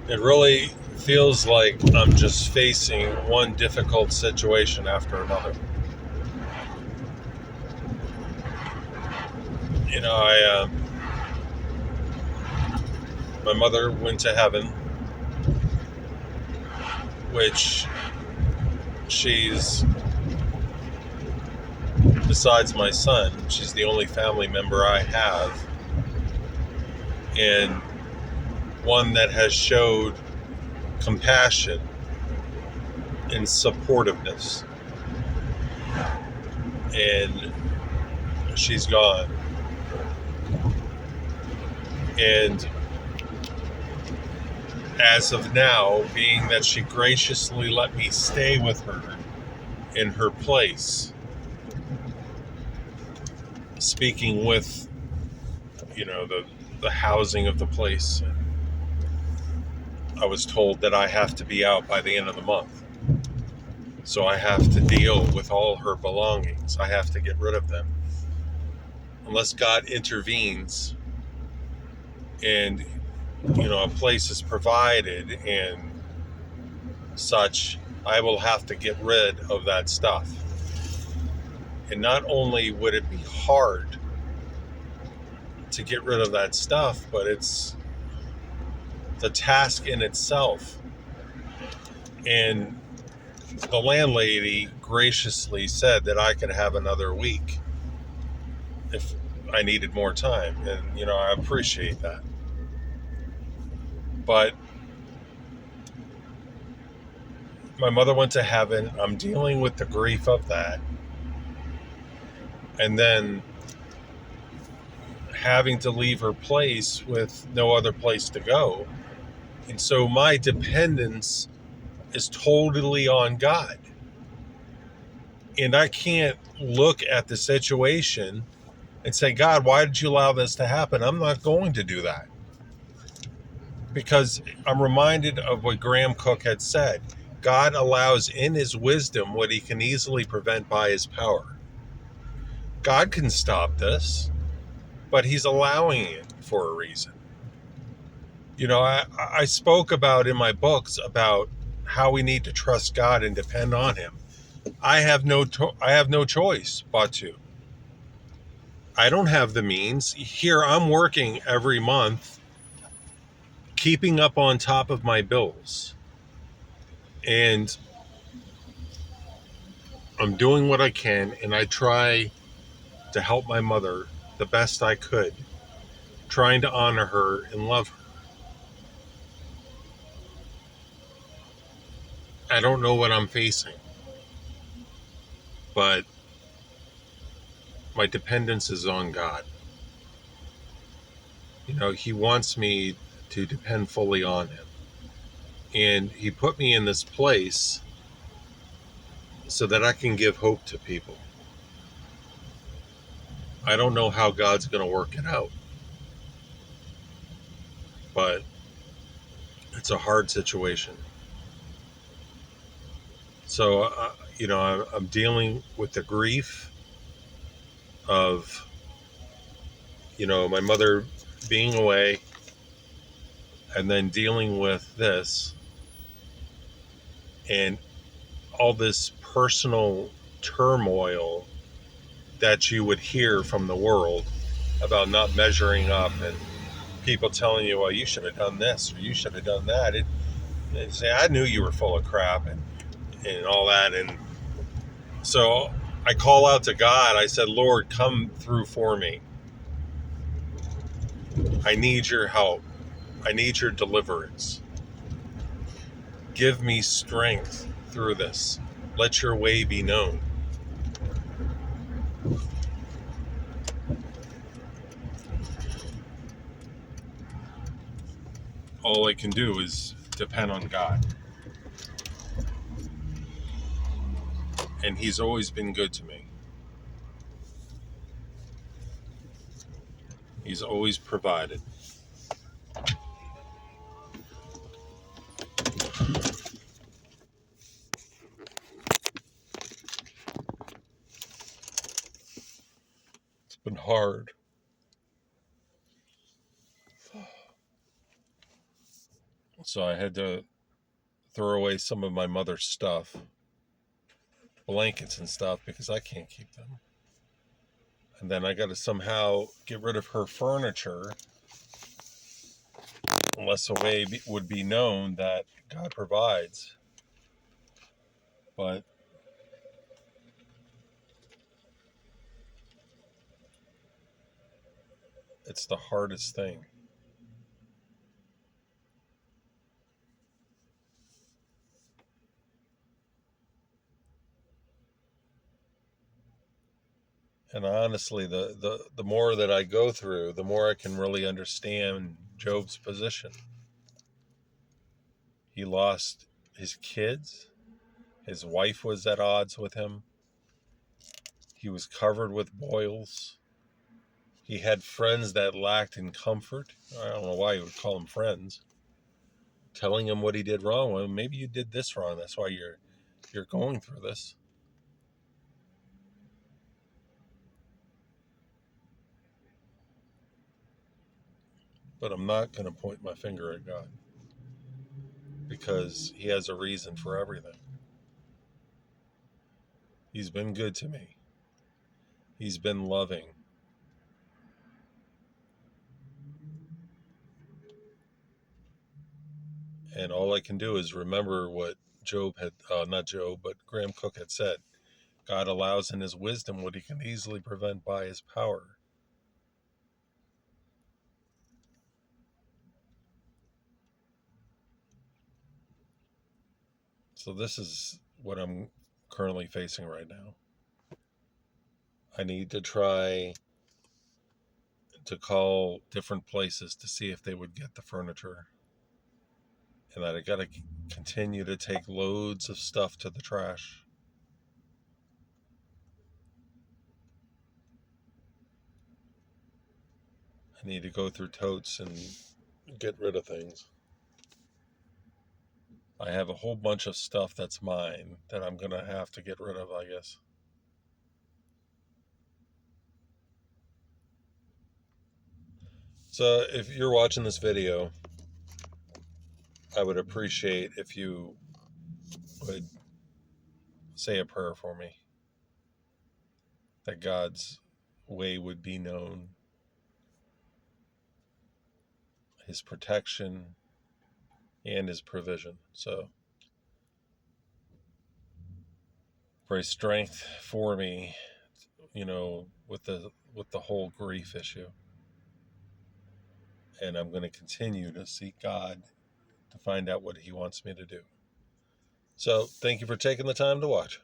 It really feels like I'm just facing one difficult situation after another. You know, my mother went to heaven, which she's, besides my son, she's the only family member I have, and one that has showed compassion and supportiveness. And she's gone. And as of now, being that she graciously let me stay with her in her place, speaking with, the housing of the place, I was told that I have to be out by the end of the month. So I have to deal with all her belongings. I have to get rid of them. Unless God intervenes and, a place is provided and such, I will have to get rid of that stuff. And not only would it be hard to get rid of that stuff, but it's the task in itself. And the landlady graciously said that I could have another week if I needed more time. And, I appreciate that. But my mother went to heaven. I'm dealing with the grief of that. And then having to leave her place with no other place to go. And so my dependence is totally on God. And I can't look at the situation and say, God, why did you allow this to happen? I'm not going to do that. Because I'm reminded of what Graham Cook had said. God allows in his wisdom what he can easily prevent by his power. God can stop this, but he's allowing it for a reason. I spoke about in my books about how we need to trust God and depend on him. I have no choice but to. I don't have the means. Here I'm working every month, keeping up on top of my bills. And I'm doing what I can, and I try to help my mother the best I could, trying to honor her and love her. I don't know what I'm facing, but my dependence is on God. He wants me to depend fully on him. And he put me in this place so that I can give hope to people. I don't know how God's going to work it out, but it's a hard situation. So, I'm dealing with the grief of, my mother being away, and then dealing with this and all this personal turmoil that you would hear from the world about not measuring up, and people telling you, well, you should have done this or you should have done that. And say, I knew you were full of crap and all that. And so I call out to God. I said, Lord, come through for me. I need your help. I need your deliverance. Give me strength through this. Let your way be known. All I can do is depend on God. And he's always been good to me. He's always provided. It's been hard. So I had to throw away some of my mother's stuff, blankets and stuff, because I can't keep them. And then I got to somehow get rid of her furniture, unless a way would be known that God provides. But it's the hardest thing. And honestly, the more that I go through, the more I can really understand Job's position. He lost his kids. His wife was at odds with him. He was covered with boils. He had friends that lacked in comfort. I don't know why you would call them friends. Telling him what he did wrong. Well, maybe you did this wrong. That's why you're going through this. But I'm not going to point my finger at God, because he has a reason for everything. He's been good to me. He's been loving. And all I can do is remember what Job had, not Job, but Graham Cook had said. God allows in his wisdom what he can easily prevent by his power. So this is what I'm currently facing right now. I need to try to call different places to see if they would get the furniture. And that I got to continue to take loads of stuff to the trash. I need to go through totes and get rid of things. I have a whole bunch of stuff that's mine that I'm going to have to get rid of, I guess. So if you're watching this video, I would appreciate if you would say a prayer for me, that God's way would be known, his protection and his provision. So pray strength for me, with the whole grief issue. And I'm going to continue to seek God to find out what he wants me to do. So thank you for taking the time to watch.